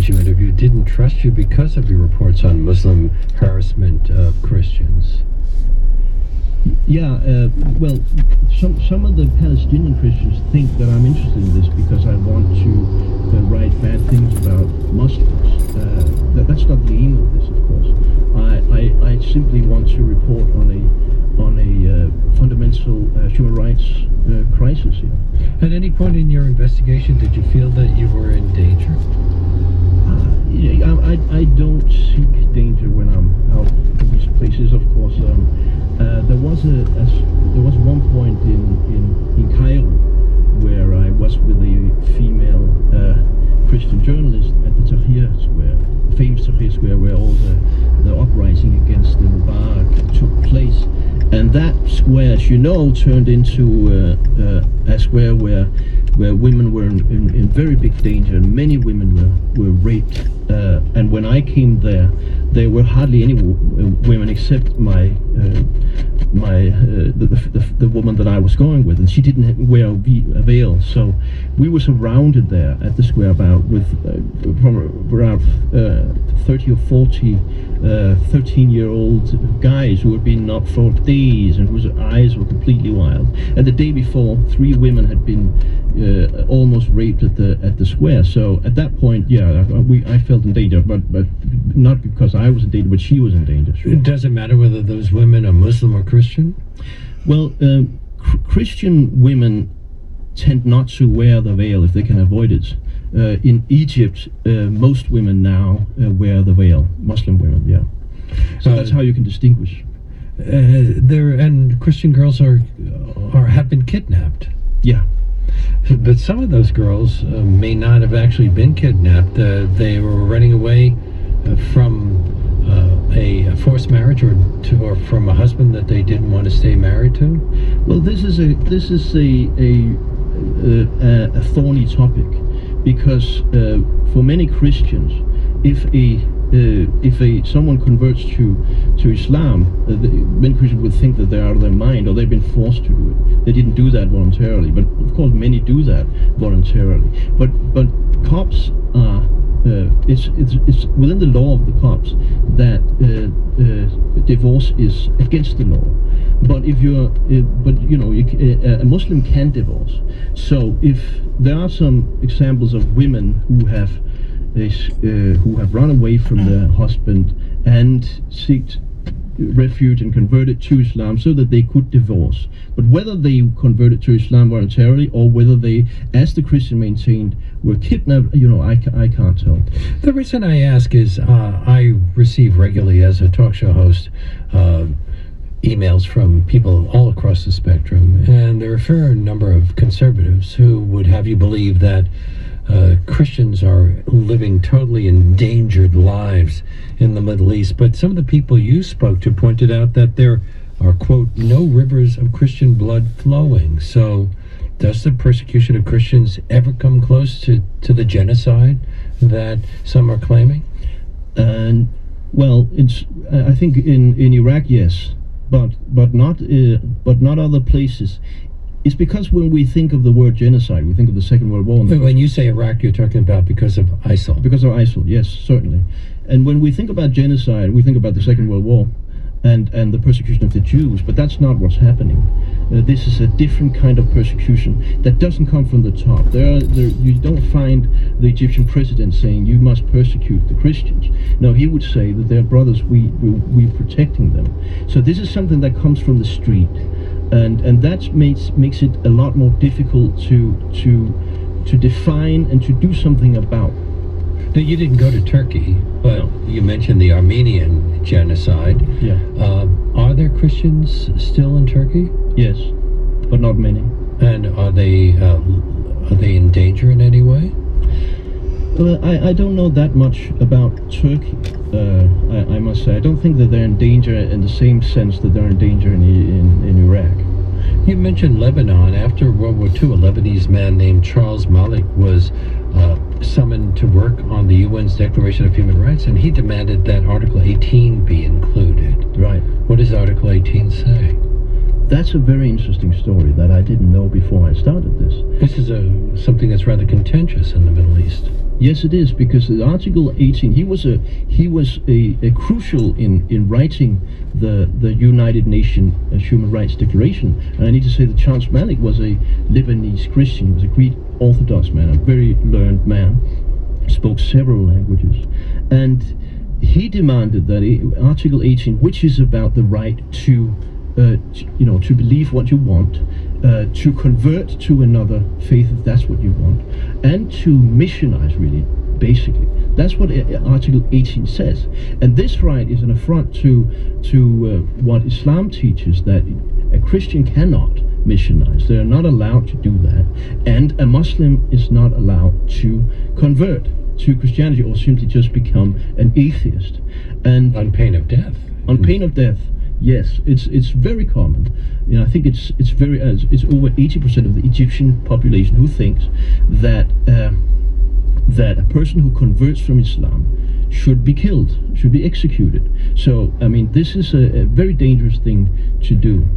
Christians you interviewed didn't trust you because of your reports on Muslim harassment of Christians. Yeah, well, some of the Palestinian Christians think that I'm interested in this because I want to write bad things about Muslims. That's not the aim of this, of course. I simply want to report on a fundamental human rights crisis here. At any point in your investigation, did you feel that you were in danger? I don't seek danger when I'm out in these places, of course. There was one point in Cairo where I was with a female Christian journalist at the Tahrir Square, the famous Tahrir Square, where all the uprising against the Mubarak took place. And that square, as you know, turned into a square where women were in very big danger, and many women were raped. And when I came there were hardly any women except the woman that I was going with, and she didn't wear a veil. So we were surrounded there at the square with around 30 or 40 13-year-old guys who had been up for days and whose eyes were completely wild. And the day before, 3 women had been almost raped at the square. So at that point, yeah, I felt in danger, but not because I was in danger, but she was in danger. Sure. It doesn't matter whether those women are Muslim or Christian? Well, Christian women tend not to wear the veil if they can avoid it. In Egypt, most women now wear the veil. Muslim women, yeah. So that's how you can distinguish. And Christian girls have been kidnapped. Yeah. But some of those girls may not have actually been kidnapped. They were running away from a forced marriage or from a husband that they didn't want to stay married to. Well, this is a thorny topic, because for many Christians, if someone converts to Islam, many Christians would think that they're out of their mind, or they've been forced to do it. They didn't do that voluntarily, but of course many do that voluntarily. But Copts are it's within the law of the Copts that divorce is against the law. But if a Muslim can divorce. So if there are some examples of women who have run away from their husband and sought refuge and converted to Islam so that they could divorce. But whether they converted to Islam voluntarily or whether they, as the Christian maintained, were kidnapped, I can't tell. The reason I ask is I receive regularly, as a talk show host, emails from people all across the spectrum, and there are a fair number of conservatives who would have you believe that Christians are living totally endangered lives in the Middle East. But some of the people you spoke to pointed out that there are, quote, no rivers of Christian blood flowing. So does the persecution of Christians ever come close to the genocide that some are claiming? Well, I think in Iraq, yes, but not other places. It's because when we think of the word genocide, we think of the Second World War. When you say Iraq, you're talking about because of ISIL. Because of ISIL, yes, certainly. And when we think about genocide, we think about the Second World War and the persecution of the Jews, but that's not what's happening. This is a different kind of persecution that doesn't come from the top. You don't find the Egyptian president saying, you must persecute the Christians. No, he would say that they're brothers, we're protecting them. So this is something that comes from the street. And that makes it a lot more difficult to define and to do something about. Now, you didn't go to Turkey, but no. You mentioned the Armenian genocide. Yeah. Are there Christians still in Turkey? Yes, but not many. And are they in danger in any way? I don't know that much about Turkey. I must say, I don't think that they're in danger in the same sense that they're in danger in Iraq. You mentioned Lebanon. After World War II, a Lebanese man named Charles Malik was summoned to work on the UN's Declaration of Human Rights, and he demanded that Article 18 be included. Right. What does Article 18 say? That's a very interesting story that I didn't know before I started this. This is something that's rather contentious in the Middle East. Yes, it is, because the Article 18. He was a crucial in writing the United Nations Human Rights Declaration. And I need to say that Charles Malik was a Lebanese Christian. He was a Greek Orthodox man, a very learned man, spoke several languages, and he demanded that Article 18, which is about the right to to believe what you want, to convert to another faith if that's what you want, and to missionize, really, basically. That's what Article 18 says. And this right is an affront to what Islam teaches, that a Christian cannot missionize. They are not allowed to do that. And a Muslim is not allowed to convert to Christianity or simply just become an atheist. And on pain of death. On pain of death. Yes, it's very common. I think it's over 80% of the Egyptian population who thinks that that a person who converts from Islam should be killed, should be executed. So, I mean, this is a very dangerous thing to do.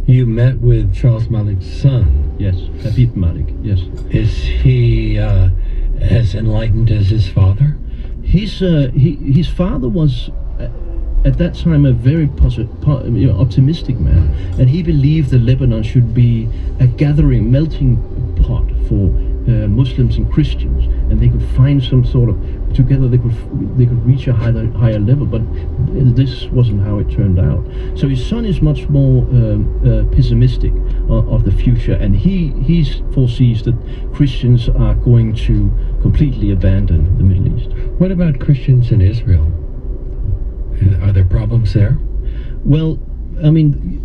You met with Charles Malik's son. Yes, Habib Malik, yes. Is he as enlightened as his father? His father was, at that time, a very optimistic man, and he believed that Lebanon should be a gathering, melting pot for Muslims and Christians, and they could find some sort of, together they could reach a higher level. But this wasn't how it turned out. So his son is much more pessimistic of the future, and he foresees that Christians are going to completely abandon the Middle East. What about Christians in Israel? Are there problems there? Well, I mean,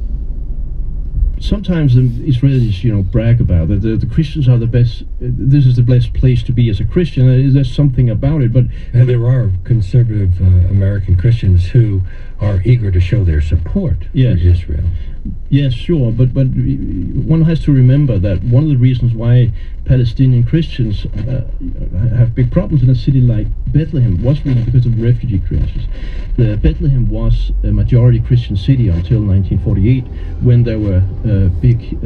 sometimes the Israelis, brag about that the Christians are the best. This is the best place to be as a Christian. There's something about it, but there are conservative American Christians who are eager to show their support for Israel. Yes, sure, but one has to remember that one of the reasons why Palestinian Christians have big problems in a city like Bethlehem was really because of refugee crisis. Bethlehem was a majority Christian city until 1948, when there were big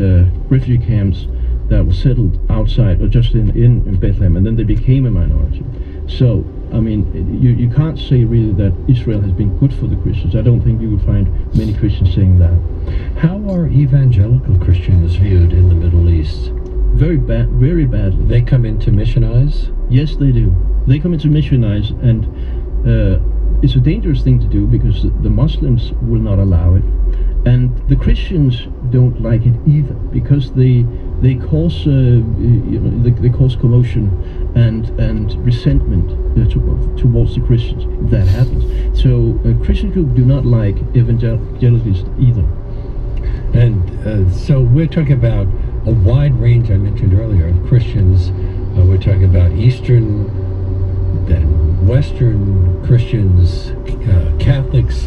refugee camps that were settled outside or just in Bethlehem, and then they became a minority. So, I mean, you can't say really that Israel has been good for the Christians. I don't think you will find many Christians saying that. How are evangelical Christians viewed in the Middle East? Very badly. They come in to missionize? Yes, they do. They come in to missionize, and it's a dangerous thing to do because the Muslims will not allow it, and the Christians don't like it either, because they cause they cause commotion and resentment towards the Christians if that happens. So Christians who do not like evangelicals either. And so we're talking about a wide range, I mentioned earlier, of Christians. We're talking about Eastern, then Western Christians, Catholics,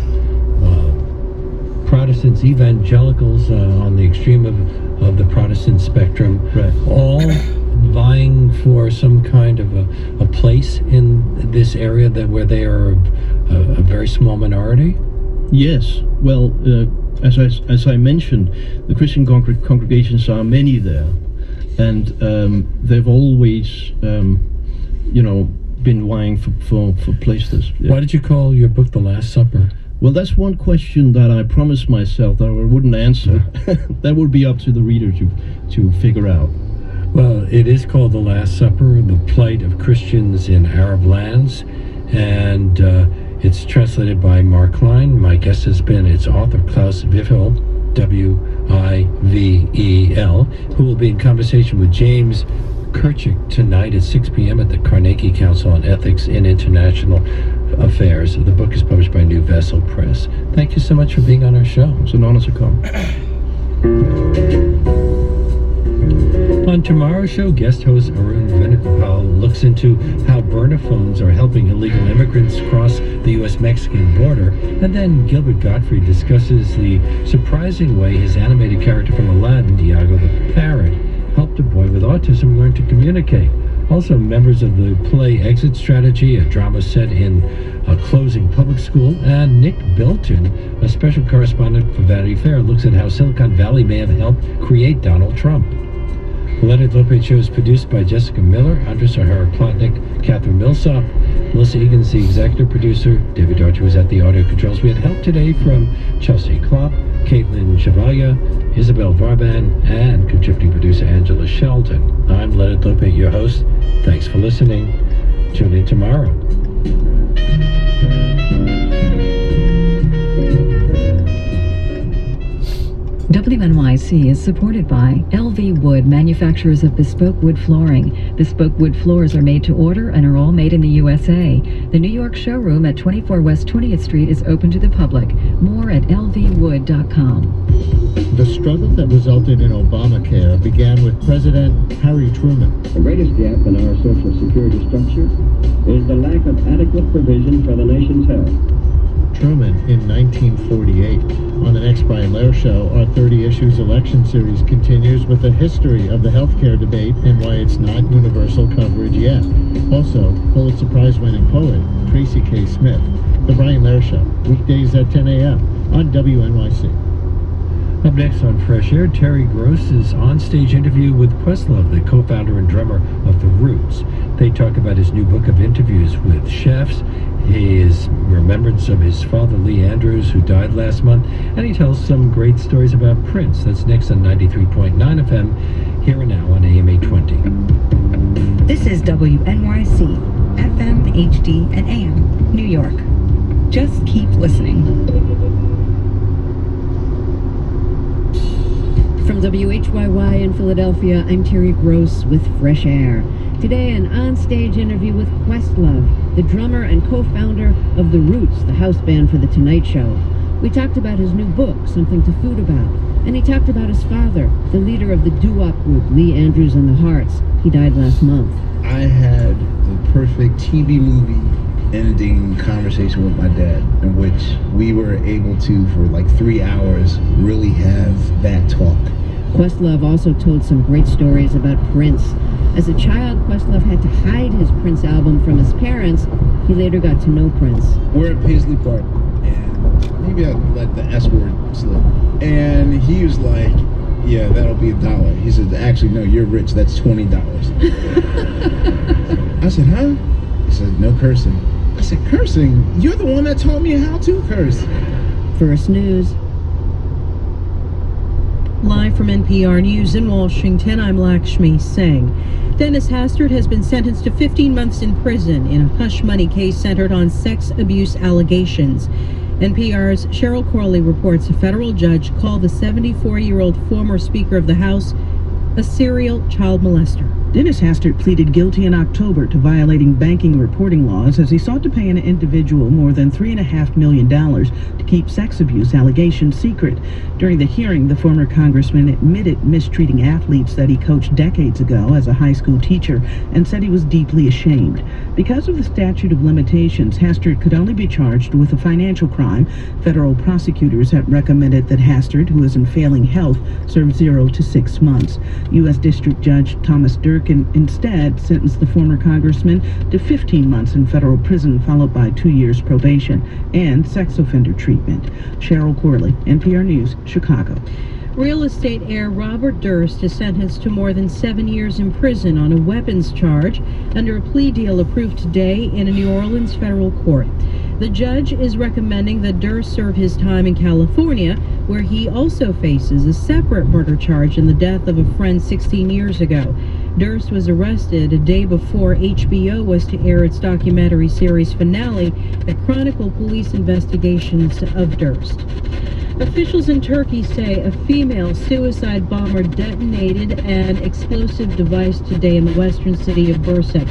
Protestants, evangelicals on the extreme of the Protestant spectrum, right, all vying for some kind of a place in this area where they are a very small minority? Yes. Well, as I mentioned, the Christian congregations are many there, and they've always, been vying for places. Why did you call your book The Last Supper? Well, that's one question that I promised myself that I wouldn't answer. That would be up to the reader to figure out. Well, it is called The Last Supper, the plight of Christians in Arab lands, and it's translated by Mark Klein. My guest has been its author, Klaus Wivel, W-I-V-E-L, who will be in conversation with James Kirchick tonight at 6 p.m. at the Carnegie Council on Ethics in International Affairs. The book is published by New Vessel Press. Thank you so much for being on our show. It's an honor to come. On tomorrow's show, guest host Arun Venugopal looks into how burner phones are helping illegal immigrants cross the U.S.-Mexican border, and then Gilbert Gottfried discusses the surprising way his animated character from Aladdin, Iago the Parrot, helped a boy with autism learn to communicate. Also, members of the play Exit Strategy, a drama set in a closing public school, and Nick Bilton, a special correspondent for Vanity Fair, looks at how Silicon Valley may have helped create Donald Trump. Leonard Lopate Show is produced by Jessica Miller, Andres O'Hara Plotnick, Catherine Millsop, Melissa Egan's the executive producer, David Archer was at the audio controls. We had help today from Chelsea Klopp, Caitlin Chavalia, Isabel Varban, and contributing producer Angela Shelton. I'm Leonard Lopate, your host. Thanks for listening. Tune in tomorrow. WNYC is supported by LV Wood, manufacturers of bespoke wood flooring. Bespoke wood floors are made to order and are all made in the USA. The New York showroom at 24 West 20th Street is open to the public. More at lvwood.com. The struggle that resulted in Obamacare began with President Harry Truman. The greatest gap in our Social Security structure is the lack of adequate provision for the nation's health. Truman in 1948. On the next Brian Lehrer Show, our 30 Issues election series continues with a history of the healthcare debate and why it's not universal coverage yet. Also, Pulitzer Prize-winning poet Tracy K. Smith. The Brian Lehrer Show, weekdays at 10 a.m. on WNYC. Up next on Fresh Air, Terry Gross's on-stage interview with Questlove, the co-founder and drummer of The Roots. They talk about his new book of interviews with chefs, his remembrance of his father, Lee Andrews, who died last month, and he tells some great stories about Prince. That's next on 93.9 FM, here and now on AM 820. This is WNYC, FM, HD, and AM, New York. Just keep listening. From WHYY in Philadelphia, I'm Terry Gross with Fresh Air. Today, an on-stage interview with Questlove, the drummer and co-founder of The Roots, the house band for The Tonight Show. We talked about his new book, Something to Food About, and he talked about his father, the leader of the doo-wop group, Lee Andrews and the Hearts. He died last month. I had the perfect TV movie ending conversation with my dad, in which we were able to, for like 3 hours, really have that talk. Questlove also told some great stories about Prince. As a child, Questlove had to hide his Prince album from his parents. He later got to know Prince. We're at Paisley Park, and maybe I'll let the S word slip. And he was like, yeah, that'll be $1. He said, actually, no, you're rich, that's $20. I said, huh? He said, no cursing. I said, cursing? You're the one that taught me how to curse. First News. Live from NPR News in Washington, I'm Lakshmi Singh. Dennis Hastert has been sentenced to 15 months in prison in a hush money case centered on sex abuse allegations. NPR's Cheryl Corley reports a federal judge called the 74-year-old former Speaker of the House a serial child molester. Dennis Hastert pleaded guilty in October to violating banking reporting laws as he sought to pay an individual more than $3.5 million to keep sex abuse allegations secret. During the hearing, the former congressman admitted mistreating athletes that he coached decades ago as a high school teacher and said he was deeply ashamed. Because of the statute of limitations, Hastert could only be charged with a financial crime. Federal prosecutors have recommended that Hastert, who is in failing health, serve 0 to 6 months. U.S. District Judge Thomas Durkin instead sentenced the former congressman to 15 months in federal prison, followed by 2 years probation and sex offender treatment. Cheryl Corley, NPR News, Chicago. Real estate heir Robert Durst is sentenced to more than 7 years in prison on a weapons charge under a plea deal approved today in a New Orleans federal court. The judge is recommending that Durst serve his time in California, where he also faces a separate murder charge in the death of a friend 16 years ago. Durst was arrested a day before HBO was to air its documentary series finale that chronicled police investigations of Durst. Officials in Turkey say a female suicide bomber detonated an explosive device today in the western city of Bursa.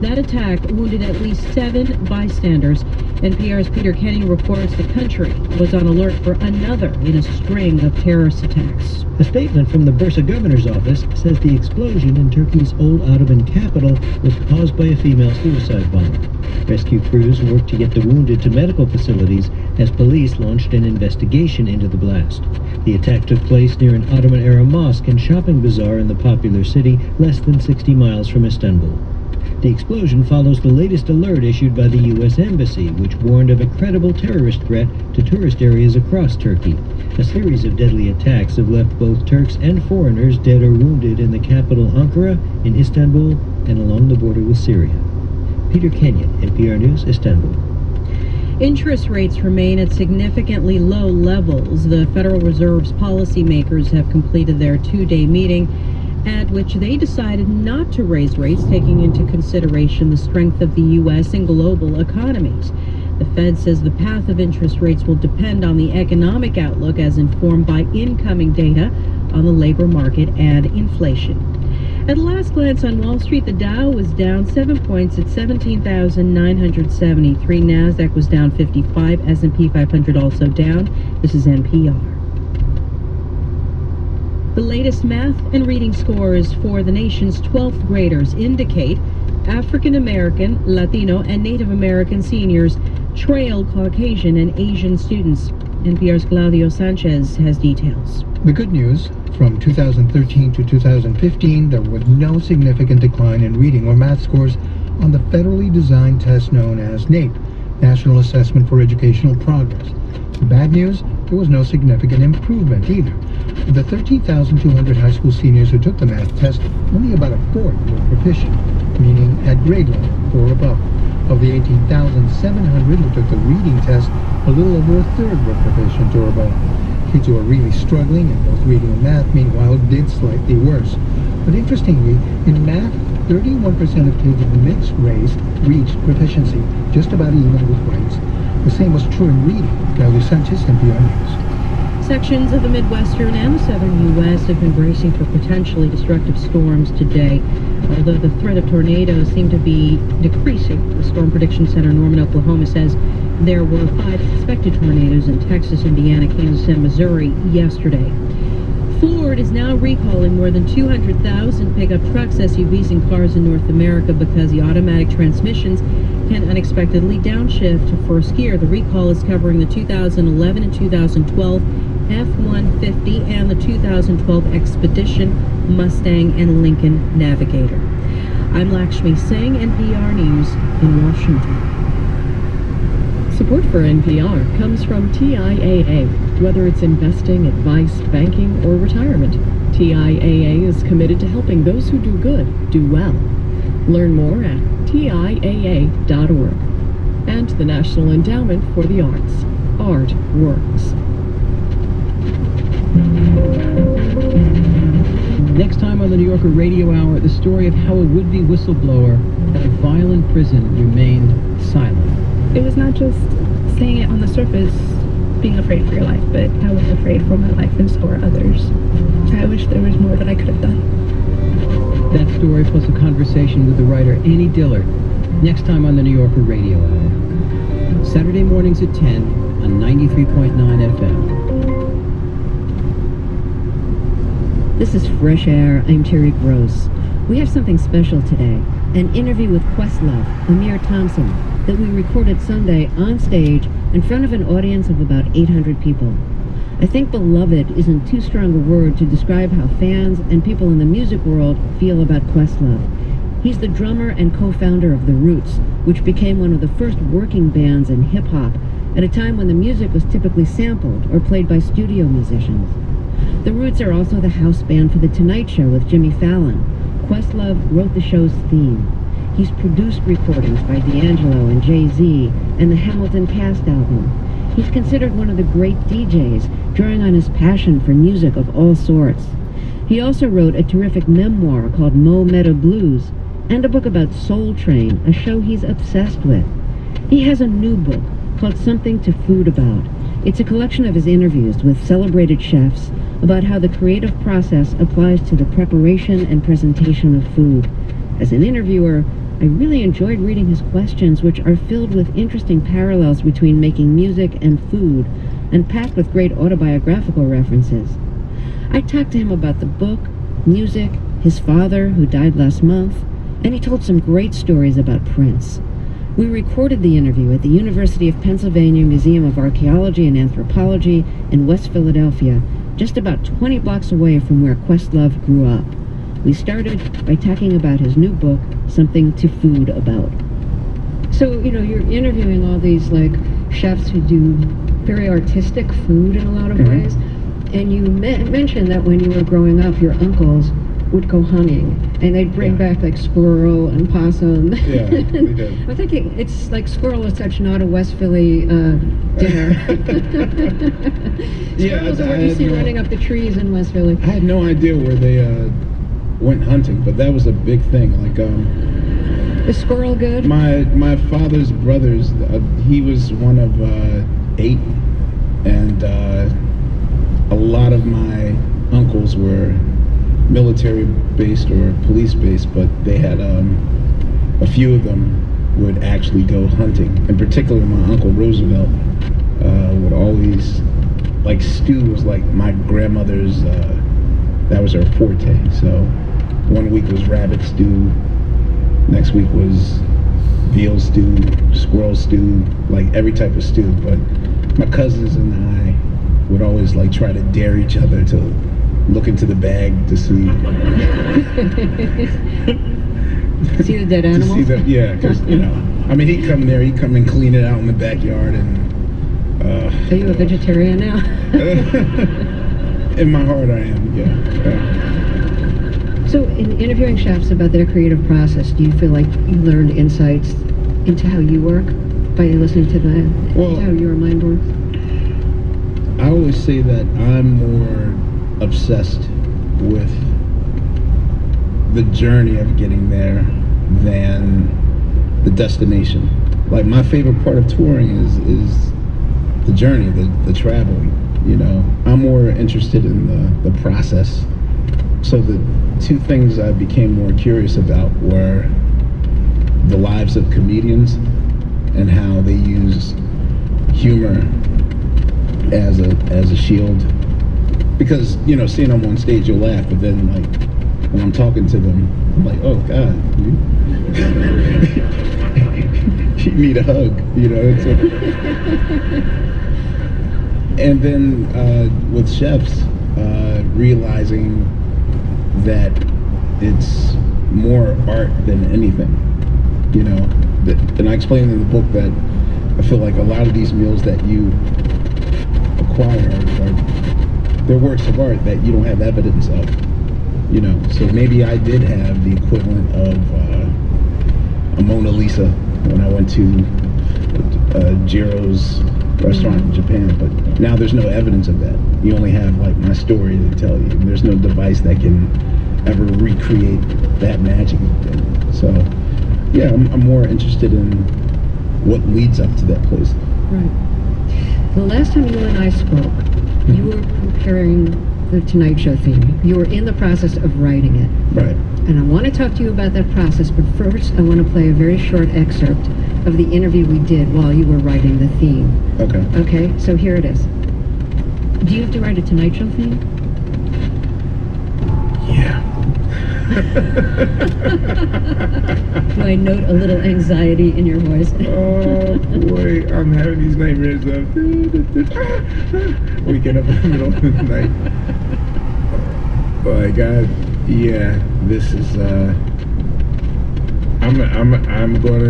That attack wounded at least 7 bystanders. NPR's Peter Kenny reports the country was on alert for another in a string of terrorist attacks. A statement from the Bursa governor's office says the explosion in Turkey's old Ottoman capital was caused by a female suicide bomber. Rescue crews worked to get the wounded to medical facilities as police launched an investigation into the blast. The attack took place near an Ottoman-era mosque and shopping bazaar in the popular city less than 60 miles from Istanbul. The explosion follows the latest alert issued by the U.S. Embassy, which warned of a credible terrorist threat to tourist areas across Turkey. A series of deadly attacks have left both Turks and foreigners dead or wounded in the capital Ankara, in Istanbul, and along the border with Syria. Peter Kenyon, NPR News, Istanbul. Interest rates remain at significantly low levels. The Federal Reserve's policymakers have completed their two-day meeting at which they decided not to raise rates, taking into consideration the strength of the U.S. and global economies. The Fed says the path of interest rates will depend on the economic outlook as informed by incoming data on the labor market and inflation. At a last glance on Wall Street, the Dow was down 7 points at 17,973. NASDAQ was down 55. S&P 500 also down. This is NPR. The latest math and reading scores for the nation's 12th graders indicate African American, Latino, and Native American seniors trail Caucasian and Asian students. NPR's Claudio Sanchez has details. The good news, from 2013 to 2015, there was no significant decline in reading or math scores on the federally designed test known as NAEP, National Assessment for Educational Progress. The bad news, there was no significant improvement either. Of the 13,200 high school seniors who took the math test, only about a fourth were proficient, meaning at grade level or above. Of the 18,700 who took the reading test, a little over a third were proficient or above. Kids who are really struggling in both reading and math, meanwhile, did slightly worse. But interestingly, in math, 31% of kids of mixed race reached proficiency, just about even with whites. The same was true in reading. Claudio Sanchez, NPR News. Sections of the Midwestern and the southern U.S. have been bracing for potentially destructive storms today. Although the threat of tornadoes seemed to be decreasing, the Storm Prediction Center in Norman, Oklahoma says there were 5 expected tornadoes in Texas, Indiana, Kansas, and Missouri yesterday. Ford is now recalling more than 200,000 pickup trucks, SUVs, and cars in North America because the automatic transmissions can unexpectedly downshift to first gear. The recall is covering the 2011 and 2012 F-150 and the 2012 Expedition, Mustang, and Lincoln Navigator. I'm Lakshmi Singh, NPR News in Washington. Support for NPR comes from TIAA. Whether it's investing, advice, banking, or retirement, TIAA is committed to helping those who do good do well. Learn more at TIAA.org. And the National Endowment for the Arts. Art Works. Next time on the New Yorker Radio Hour, the story of how a would-be whistleblower at a violent prison remained silent. It was not just saying it on the surface, being afraid for your life, but I was afraid for my life and so were others. I wish there was more that I could have done. That story plus a conversation with the writer Annie Dillard, next time on the New Yorker Radio Hour. Saturday mornings at 10 on 93.9 FM. This is Fresh Air. I'm Terry Gross. We have something special today, an interview with Questlove, Amir Thompson, that we recorded Sunday on stage in front of an audience of about 800 people. I think beloved isn't too strong a word to describe how fans and people in the music world feel about Questlove. He's the drummer and co-founder of The Roots, which became one of the first working bands in hip-hop at a time when the music was typically sampled or played by studio musicians. The Roots are also the house band for The Tonight Show with Jimmy Fallon. Questlove wrote the show's theme. He's produced recordings by D'Angelo and Jay-Z and the Hamilton Cast album. He's considered one of the great DJs, drawing on his passion for music of all sorts. He also wrote a terrific memoir called Mo Meta Blues, and a book about Soul Train, a show he's obsessed with. He has a new book called Something to Food About. It's a collection of his interviews with celebrated chefs about how the creative process applies to the preparation and presentation of food. As an interviewer, I really enjoyed reading his questions, which are filled with interesting parallels between making music and food, and packed with great autobiographical references. I talked to him about the book, music, his father, who died last month, and he told some great stories about Prince. We recorded the interview at the University of Pennsylvania Museum of Archaeology and Anthropology in West Philadelphia, just about 20 blocks away from where Questlove grew up. We started by talking about his new book, Something to Food About. So, you're interviewing all these, chefs who do very artistic food in a lot of ways. And you mentioned that when you were growing up, your uncles would go hunting, and they'd bring back like squirrel and possum. Yeah, they did. I'm thinking it's like squirrel is such not a West Philly dinner. Squirrels are what you see running up the trees in West Philly. I had no idea where they went hunting, but that was a big thing. Like, is squirrel good? My father's brothers, he was one of 8, and a lot of my uncles were military based or police based, but they had a few of them would actually go hunting. In particular, my uncle Roosevelt would always, like, stew was like my grandmother's, that was her forte. So one week was rabbit stew, next week was veal stew, squirrel stew, like every type of stew. But my cousins and I would always like try to dare each other to look into the bag to see see the dead animal. Yeah, because I mean, he'd come and clean it out in the backyard, and are you a vegetarian now? In my heart, I am. Yeah. So, in interviewing chefs about their creative process, do you feel like you learned insights into how you work by listening to how your mind works? I always say that I'm more obsessed with the journey of getting there than the destination. Like, my favorite part of touring is the journey, the traveling. I'm more interested in the process. So the two things I became more curious about were the lives of comedians and how they use humor as a shield. Because, seeing them on stage, you'll laugh, but then, like, when I'm talking to them, I'm like, oh, God, you need a hug, And then with chefs, realizing that it's more art than anything, and I explained in the book that I feel like a lot of these meals that you acquire are they're works of art that you don't have evidence of, so maybe I did have the equivalent of a Mona Lisa when I went to Jiro's restaurant in Japan, but now there's no evidence of that. You only have like my story to tell you. There's no device that can ever recreate that magic. So yeah, I'm more interested in what leads up to that place. Right. The last time you and I spoke, you were preparing the Tonight Show theme. You were in the process of writing it. Right. And I want to talk to you about that process, but first I want to play a very short excerpt of the interview we did while you were writing the theme. Okay. Okay, so here it is. Do you have to write a Tonight Show theme? Yeah. Do I note a little anxiety in your voice? Oh boy, I'm having these nightmares of waking up in the middle of the night. Oh my God, yeah, this is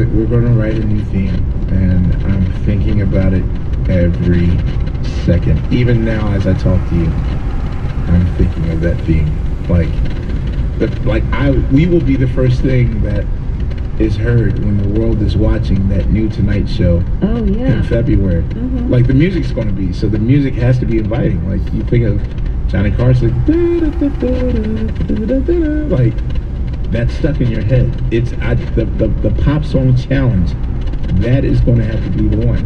we're gonna write a new theme, and I'm thinking about it every second. Even now, as I talk to you, I'm thinking of that theme. We will be the first thing that is heard when the world is watching that new Tonight Show in February. Mm-hmm. Like, the music's going to be, so the music has to be inviting. Like, you think of Johnny Carson, like, that's stuck in your head. It's the pop song challenge. That is going to have to be the one.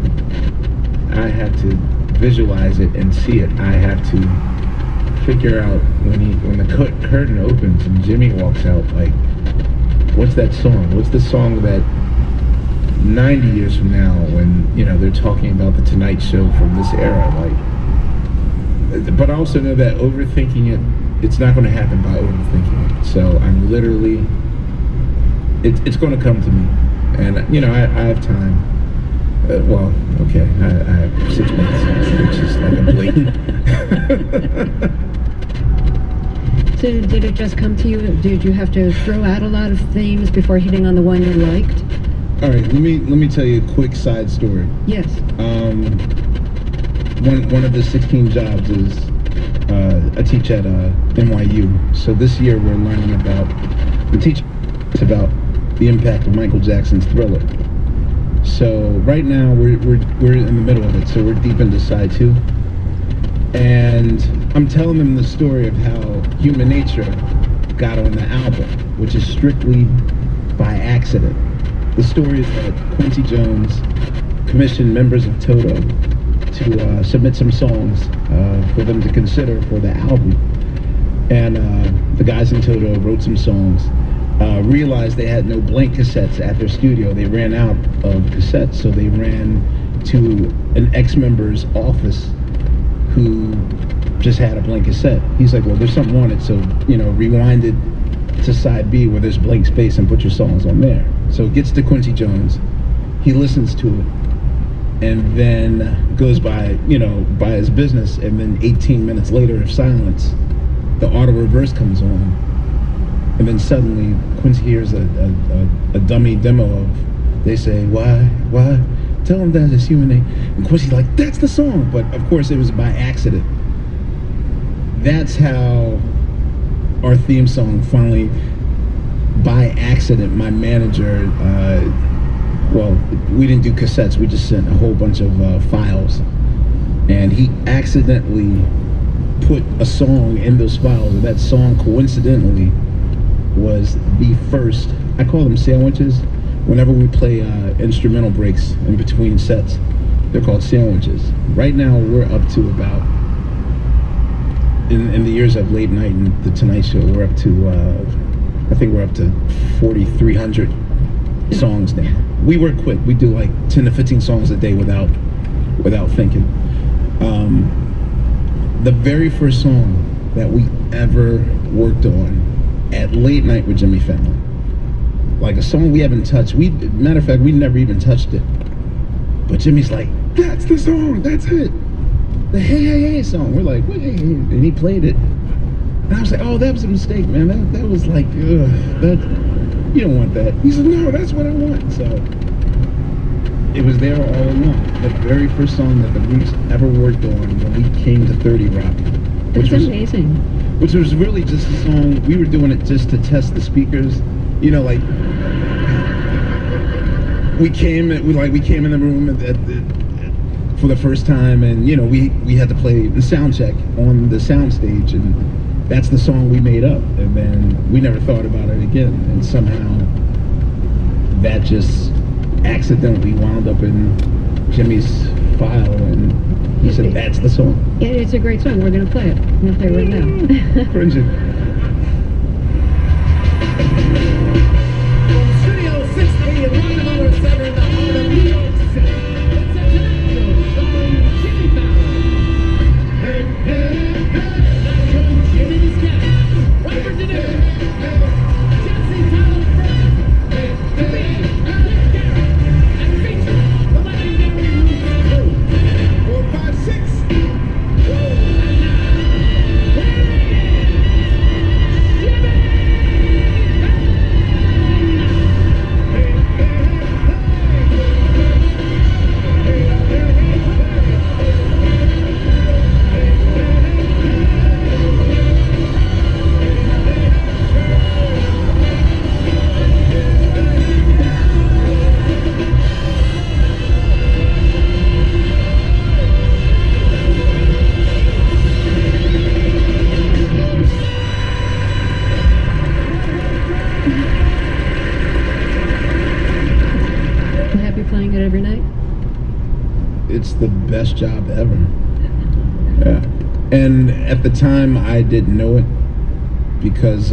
I have to visualize it and see it. I have to figure out when the curtain opens and Jimmy walks out, like, what's that song? What's the song that 90 years from now, when they're talking about the Tonight Show from this era, like? But I also know that overthinking it's not going to happen by overthinking it. So I'm literally, it's going to come to me, and I have time. I have 6 months, which is like a blink. So did it just come to you? Did you have to throw out a lot of themes before hitting on the one you liked? All right, let me tell you a quick side story. Yes. one of the 16 jobs is I teach at NYU. So this year we're learning about the impact of Michael Jackson's Thriller. So right now we're in the middle of it. So we're deep into side 2, and I'm telling them the story of how Human Nature got on the album, which is strictly by accident. The story is that Quincy Jones commissioned members of Toto to submit some songs for them to consider for the album. And the guys in Toto wrote some songs, realized they had no blank cassettes at their studio. They ran out of cassettes, so they ran to an ex-member's office who just had a blank cassette. He's like, well, there's something on it, so, rewind it to side B where there's blank space and put your songs on there. So it gets to Quincy Jones. He listens to it, and then goes by his business, and then 18 minutes later of silence, the auto reverse comes on, and then suddenly Quincy hears a dummy demo of, they say, why, tell him that it's Human Nature, and Quincy's like, that's the song, but of course it was by accident. That's how our theme song finally, by accident, my manager, we didn't do cassettes, we just sent a whole bunch of files, and he accidentally put a song in those files, and that song coincidentally was the first, I call them sandwiches. Whenever we play instrumental breaks in between sets, they're called sandwiches. Right now we're up to about, in the years of Late Night and The Tonight Show, we're up to, I think we're up to 4,300 songs now. We work quick. We do like 10 to 15 songs a day without thinking. The very first song that we ever worked on at Late Night with Jimmy Fallon, like a song we haven't touched. Matter of fact, we never even touched it. But Jimmy's like, that's the song, that's it. The Hey Hey Hey song. We're like, what, hey, hey? And he played it. And I was like, oh, that was a mistake, man. That was like, you don't want that. He said, no, that's what I want. So it was there all along. The very first song that the Roots ever worked on when we came to 30 Rock. That's amazing. Which was really just a song, we were doing it just to test the speakers. Like, we came in the room for the first time, and we had to play the sound check on the sound stage, and that's the song we made up, and then we never thought about it again, and somehow that just accidentally wound up in Jimmy's file, and he said that's the song. It's a great song. We're gonna play it. We're gonna play it right now. Cringing. It's the best job ever. Yeah. And at the time, I didn't know it because,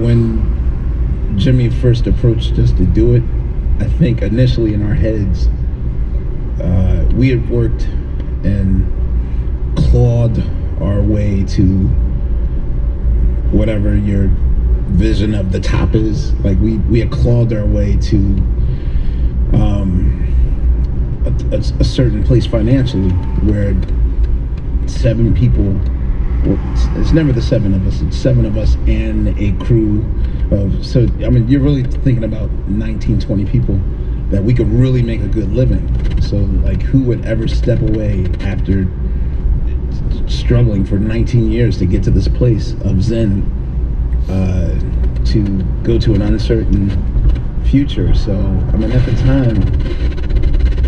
when Jimmy first approached us to do it, I think initially in our heads, we had worked and clawed our way to whatever your vision of the top is. Like we had clawed our way to a certain place financially where 7 people, it's never the 7 of us, it's 7 of us and a crew of, so I mean you're really thinking about 19, 20 people that we could really make a good living. So like, who would ever step away after struggling for 19 years to get to this place of Zen, to go to an uncertain future? So I mean, at the time,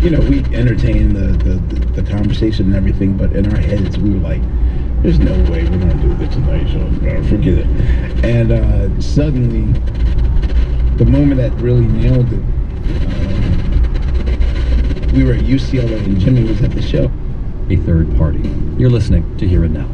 you know, we entertained the conversation and everything, but in our heads we were like, there's no way we're gonna do the Tonight Show, forget it. And suddenly, the moment that really nailed it, we were at UCLA and Jimmy was at the show. A third party. You're listening to Hear It Now.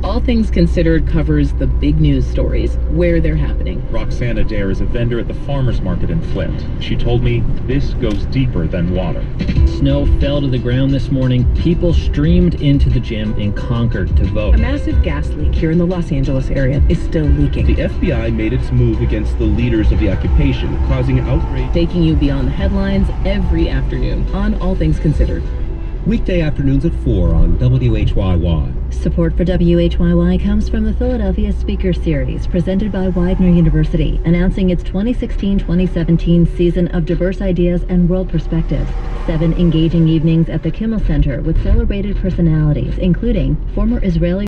All Things Considered covers the big news stories, where they're happening. Roxana Dare is a vendor at the farmer's market in Flint. She told me this goes deeper than water. Snow fell to the ground this morning. People streamed into the gym in Concord to vote. A massive gas leak here in the Los Angeles area is still leaking. The FBI made its move against the leaders of the occupation, causing outrage. Taking you beyond the headlines every afternoon on All Things Considered. Weekday afternoons at 4 on WHYY. Support for WHYY comes from the Philadelphia Speaker Series, presented by Widener University, announcing its 2016-2017 season of diverse ideas and world perspectives. 7 engaging evenings at the Kimmel Center with celebrated personalities, including former Israeli